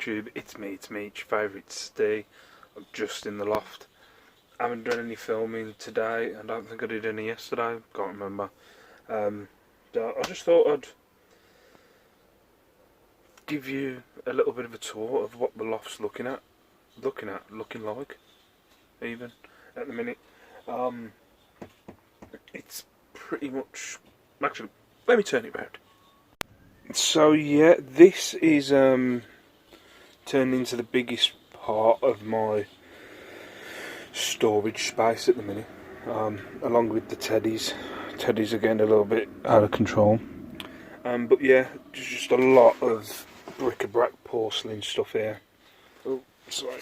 YouTube, it's me, it's your favourite Steve. I'm just in the loft. I haven't done any filming today, and I don't think I did any yesterday, can't remember. So I just thought I'd give you a little bit of a tour of what the loft's looking like, even, at the minute. It's pretty much, actually, let me turn it round. So yeah, this is turned into the biggest part of my storage space at the minute, along with the teddies. Teddies are getting a little bit out of control. But yeah, just a lot of bric-a-brac porcelain stuff here. Oh, sorry.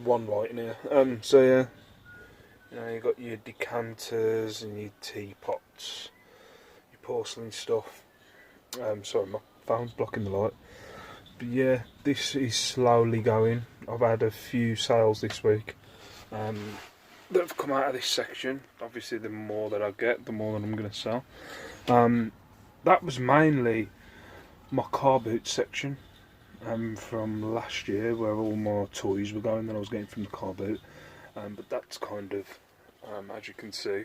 One light in here. So yeah, you've got your decanters and your teapots, your porcelain stuff. Sorry, my phone's blocking the light. But yeah, this is slowly going. I've had a few sales this week that have come out of this section. Obviously, the more that I get, the more that I'm going to sell. That was mainly my car boot section from last year, where all my toys were going that I was getting from the car boot. But that's kind of, as you can see,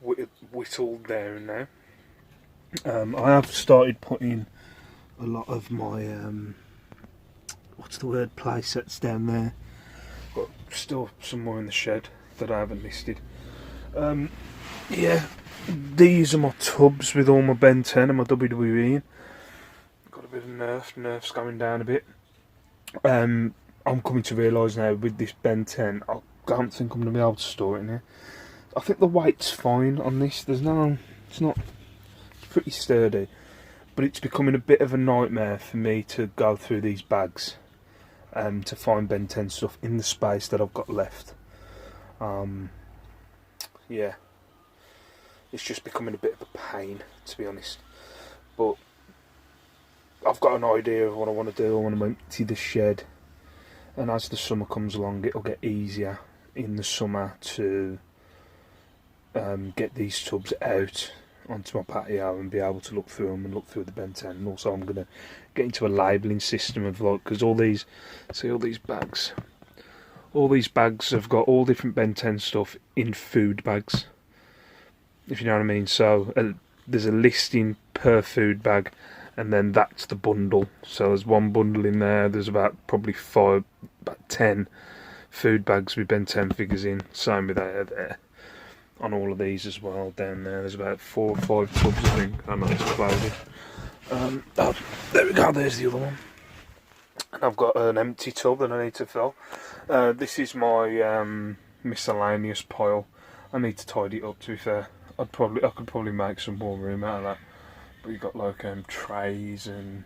whittled down now. I have started putting a lot of my play sets down there. Got still some more in the shed that I haven't listed. Yeah, these are my tubs with all my Ben 10 and my WWE in. Got a bit of Nerf's going down a bit. I'm coming to realise now with this Ben 10, I don't think I'm going to be able to store it in here. I think the weight's fine on this. It's pretty sturdy, but it's becoming a bit of a nightmare for me to go through these bags to find Ben 10 stuff in the space that I've got left. Yeah, it's just becoming a bit of a pain, to be honest. But I've got an idea of what I want to do. I want to empty the shed, and as the summer comes along, it'll get easier in the summer to get these tubs out onto my patio and be able to look through them and look through the Ben 10. And also I'm going to get into a labelling system of, like, because all these bags have got all different Ben 10 stuff in food bags, if you know what I mean. So there's a listing per food bag, and then that's the bundle. So there's one bundle in there, there's about 10 food bags with Ben 10 figures in. Same with that there. On all of these as well, down there's about 4 or 5 tubs, I think. I know it's cloudy. There we go, there's the other one. And I've got an empty tub that I need to fill. This is my miscellaneous pile. I need to tidy it up, to be fair. I could probably make some more room out of that. But you've got like trays and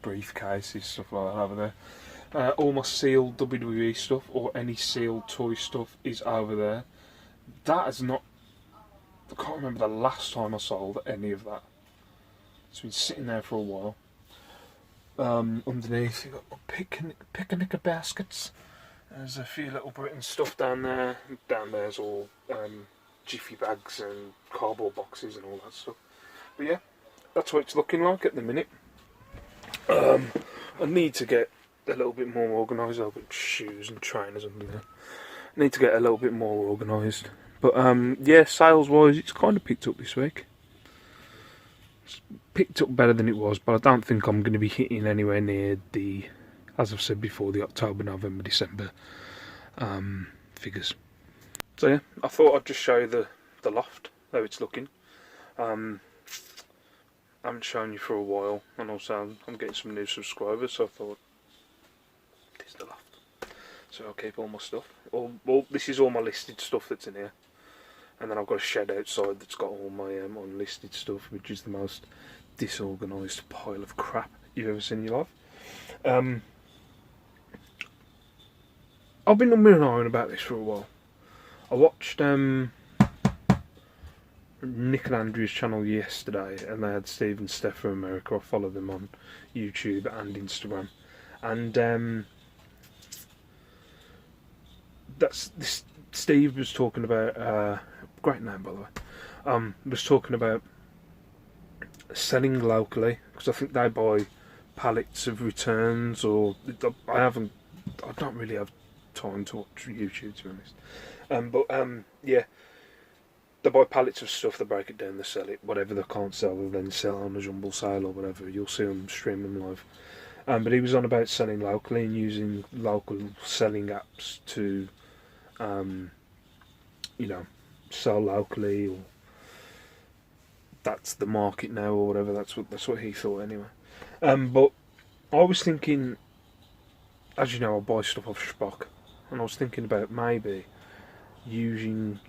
briefcases, stuff like that over there. All my sealed WWE stuff, or any sealed toy stuff, is over there. That is not... I can't remember the last time I sold any of that. It's been sitting there for a while. Underneath, you've got my picnic baskets. There's a few little Britain stuff down there. Down there's all jiffy bags and cardboard boxes and all that stuff. But yeah, that's what it's looking like at the minute. I need to get a little bit more organised. I've got shoes and trainers under there. I need to get a little bit more organised. But yeah, sales wise, it's kind of picked up this week. It's picked up better than it was, but I don't think I'm going to be hitting anywhere near the, as I've said before, the October, November, December figures. So yeah, I thought I'd just show you the loft, how it's looking. I haven't shown you for a while, and also I'm getting some new subscribers, so I thought, this is the loft. So I'll keep all my stuff. This is all my listed stuff that's in here. And then I've got a shed outside that's got all my unlisted stuff, which is the most disorganised pile of crap you've ever seen in your life. I've been umming and ahhing about this for a while. I watched Nick and Andrew's channel yesterday, and they had Steve and Steph from America. I follow them on YouTube and Instagram. And Steve was talking about great name, by the way. Was talking about selling locally, because I think they buy pallets of returns, or I don't really have time to watch YouTube, to be honest. Yeah, they buy pallets of stuff, they break it down, they sell it, whatever they can't sell, they'll then sell on a jumble sale or whatever. You'll see them stream them live. But he was on about selling locally and using local selling apps to, sell locally, or that's the market now, or whatever. That's what he thought anyway. But I was thinking, as you know, I buy stuff off Spock, and I was thinking about maybe using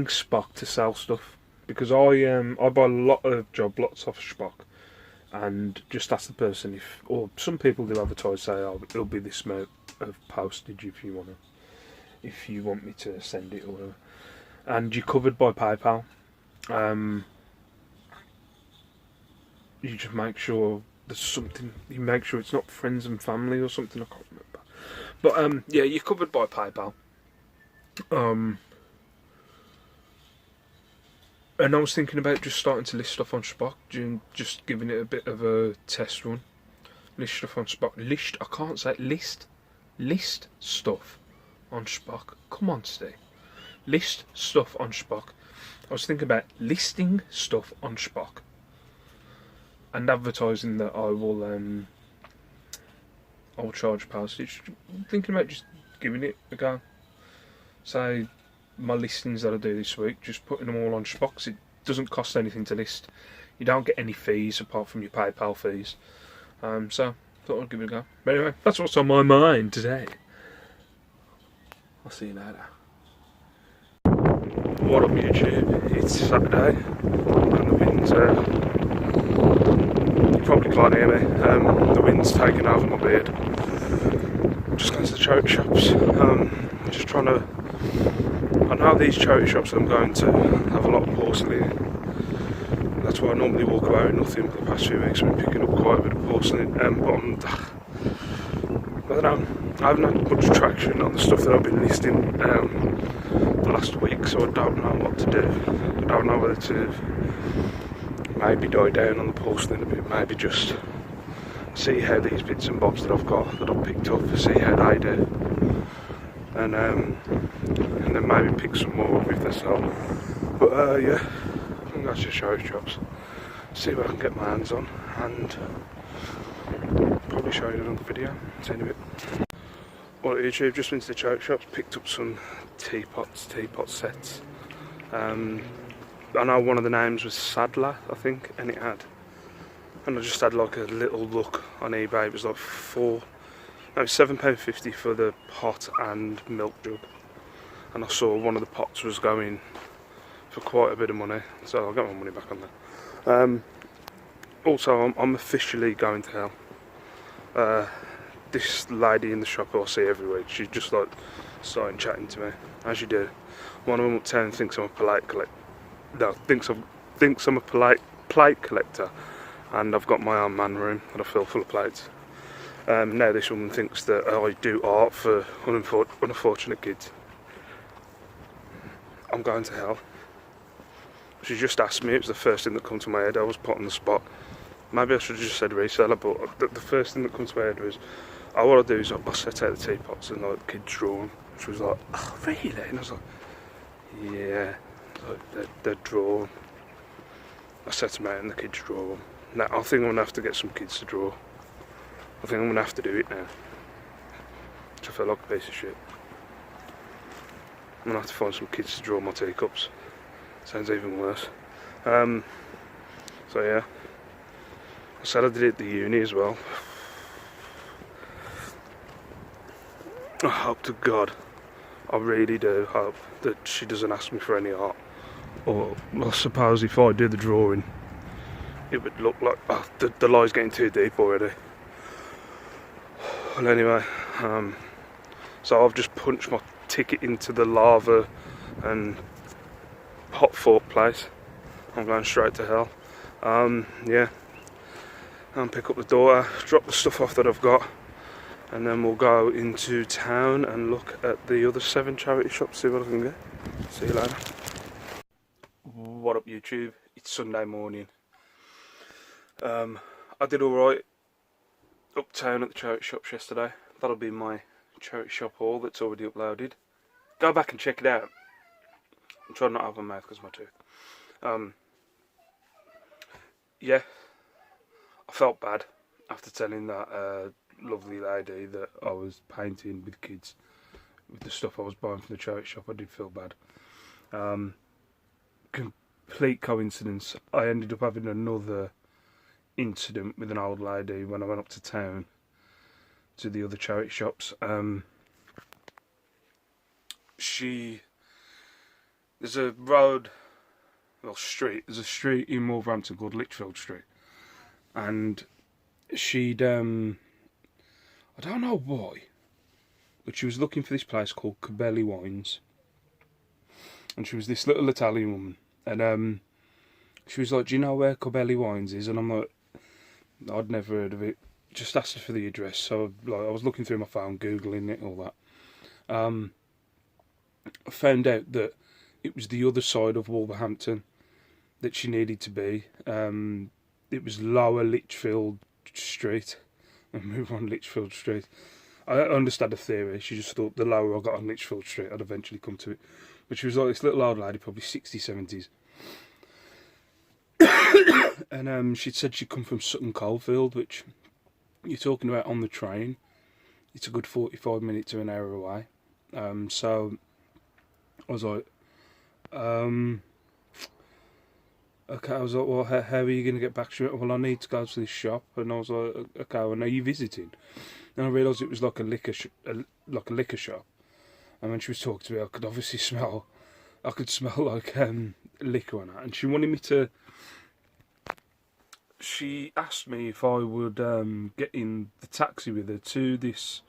Spock to sell stuff, because I buy a lot of job lots off Spock, and just ask the person if, or some people do advertise, say, oh, it'll be this amount of postage if you want me to send it or whatever, and you're covered by PayPal. You just make sure there's something. You make sure it's not friends and family or something. I can't remember. But yeah, you're covered by PayPal. And I was thinking about just starting to list stuff on Spock, just giving it a bit of a test run. List stuff on Spock. I can't say list. List stuff on Spock. Come on, Steve. List stuff on Spock. I was thinking about listing stuff on Spock and advertising that I will charge postage. Thinking about just giving it a go. So my listings that I do this week, just putting them all on Spock. It doesn't cost anything to list. You don't get any fees apart from your PayPal fees. So thought I'd give it a go. But anyway, that's what's on my mind today. I'll see you later. What up, YouTube? It's Saturday and the wind's you probably can't hear me. The wind's taking over my beard. I'm just going to the charity shops. Just trying to. I know these charity shops that I'm going to have a lot of porcelain. That's why I normally walk about with nothing. For the past few weeks I've been picking up quite a bit of porcelain. But I don't know. I haven't had much traction on the stuff that I've been listing the last week, so I don't know what to do. I don't know whether to maybe die down on the porcelain a bit, maybe just see how these bits and bobs that I've got, that I've picked up, see how they do, and then maybe pick some more up if they sell. But yeah, I think that's just show shops. See what I can get my hands on, and probably show you another video. See you in a bit. Well, YouTube, just went to the charity shops, picked up some teapot sets. I know one of the names was Sadler, I think, and I just had like a little look on eBay. It was like £7.50 for the pot and milk jug, and I saw one of the pots was going for quite a bit of money, so I'll get my money back on that. Also, I'm officially going to hell. This lady in the shop who I see every week, she's just like starting chatting to me, as you do. One of them uptown thinks I'm a polite collector. No, thinks I'm a polite plate collector, and I've got my own man room that I fill full of plates. Now this woman thinks that I do art for unfortunate kids. I'm going to hell. She just asked me, it was the first thing that come to my head. I was put on the spot. Maybe I should have just said reseller, but the first thing that comes to my head was, oh, what I do is I set out the teapots and like the kids draw them. She was like, oh really? And I was like, yeah, like, they're drawn. I set them out and the kids draw them. Now I think I'm going to have to get some kids to draw. I think I'm going to have to do it now. I feel like a piece of shit. I'm going to have to find some kids to draw my teacups. Sounds even worse. So yeah. I said I did it at the uni as well. I hope to God, I really do hope that she doesn't ask me for any art. Or I suppose if I do the drawing, it would look like, oh, the lie's getting too deep already. Well anyway, so I've just punched my ticket into the lava and hot fork place. I'm going straight to hell. Yeah. And pick up the daughter, drop the stuff off that I've got, and then we'll go into town and look at the other 7 charity shops, see what I can get. See you later. What up YouTube? It's Sunday morning. I did alright uptown at the charity shops yesterday. That'll be my charity shop haul that's already uploaded. Go back and check it out. I'm trying not to have my mouth because of my tooth. Yeah, I felt bad after telling that lovely lady that I was painting with kids with the stuff I was buying from the charity shop. I did feel bad. Complete coincidence, I ended up having another incident with an old lady when I went up to town to the other charity shops. There's a road, well, street, there's a street in Wolverhampton called Lichfield Street, and she'd, I don't know why, but she was looking for this place called Corbelli Wines, and she was this little Italian woman, and she was like, do you know where Corbelli Wines is? And I'm like, I'd never heard of it. Just asked her for the address. So like, I was looking through my phone, Googling it, all that. I found out that it was the other side of Wolverhampton that she needed to be. It was Lower Lichfield Street. And we were on Lichfield Street. I understand the theory. She just thought the lower I got on Lichfield Street, I'd eventually come to it. But she was like this little old lady, probably 60s, 70s. And she'd said she'd come from Sutton Coldfield, which you're talking about on the train. It's a good 45 minutes to an hour away. So I was like, okay, I was like, well, how are you going to get back to it? Well, I need to go to this shop. And I was like, okay, well, are you visiting? And I realised it was like a liquor shop. And when she was talking to me, I could obviously smell, like liquor on her. And she wanted me to, she asked me if I would get in the taxi with her to this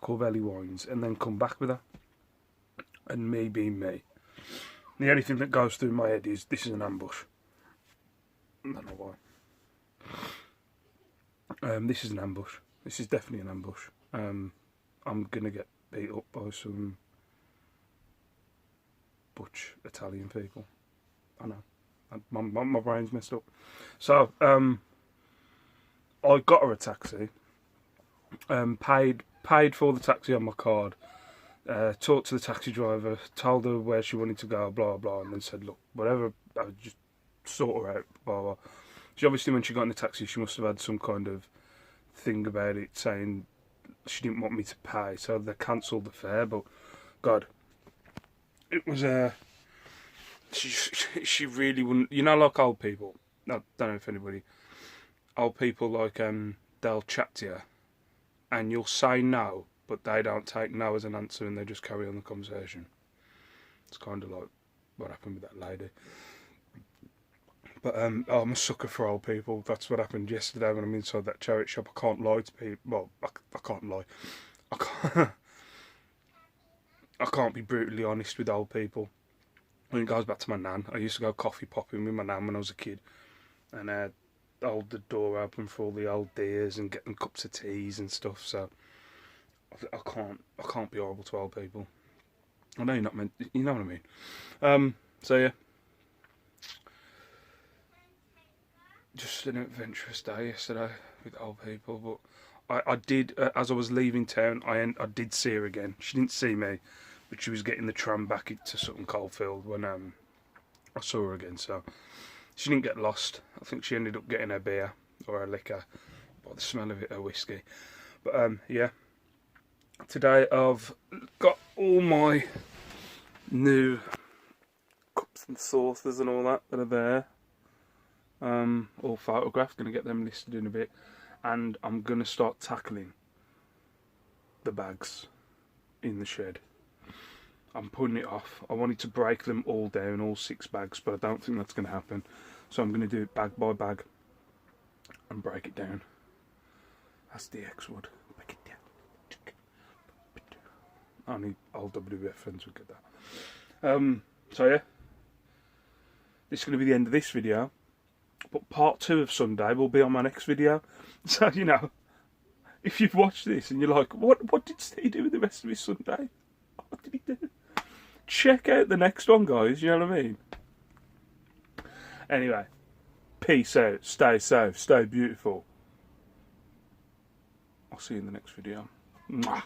Corbelli Wines and then come back with her. And me being me, the only thing that goes through my head is this is an ambush. I don't know why. This is an ambush. This is definitely an ambush. I'm gonna get beat up by some butch Italian people. I know. My brain's messed up. So, I got her a taxi. Paid for the taxi on my card. Talked to the taxi driver, told her where she wanted to go, blah blah, and then said, look, whatever, I'll just sort her out, blah blah. She obviously, when she got in the taxi, she must have had some kind of thing about it, saying she didn't want me to pay, so they cancelled the fare. But God, it was she really wouldn't, you know, like old people. I don't know if anybody, old people like they'll chat to you, and you'll say no, but they don't take no as an answer, and they just carry on the conversation. It's kind of like what happened with that lady. But I'm a sucker for old people. That's what happened yesterday when I'm inside that charity shop. I can't lie to people. Well, I can't lie. I can't be brutally honest with old people. When it goes back to my nan, I used to go coffee popping with my nan when I was a kid, and I'd hold the door open for all the old dears and get them cups of teas and stuff. So I can't be horrible to old people. I know you're not meant. You know what I mean. So yeah. Just an adventurous day yesterday with old people, but I did, as I was leaving town, I did see her again. She didn't see me, but she was getting the tram back to Sutton Coldfield when I saw her again, so she didn't get lost. I think she ended up getting her beer, or her liquor, by the smell of it, her whiskey. But yeah, today I've got all my new cups and saucers and all that are there. All photographed, going to get them listed in a bit, and I'm going to start tackling the bags in the shed. I'm putting it off. I wanted to break them all down, all 6 bags, but I don't think that's going to happen, so I'm going to do it bag by bag and break it down. That's the X word. Break it down. Only old WWF fans would get that. So yeah, this is going to be the end of this video. But part 2 of Sunday will be on my next video. So, you know, if you've watched this and you're like, what did Steve do with the rest of his Sunday? What did he do? Check out the next one, guys, you know what I mean? Anyway, peace out, stay safe, stay beautiful. I'll see you in the next video. Mwah.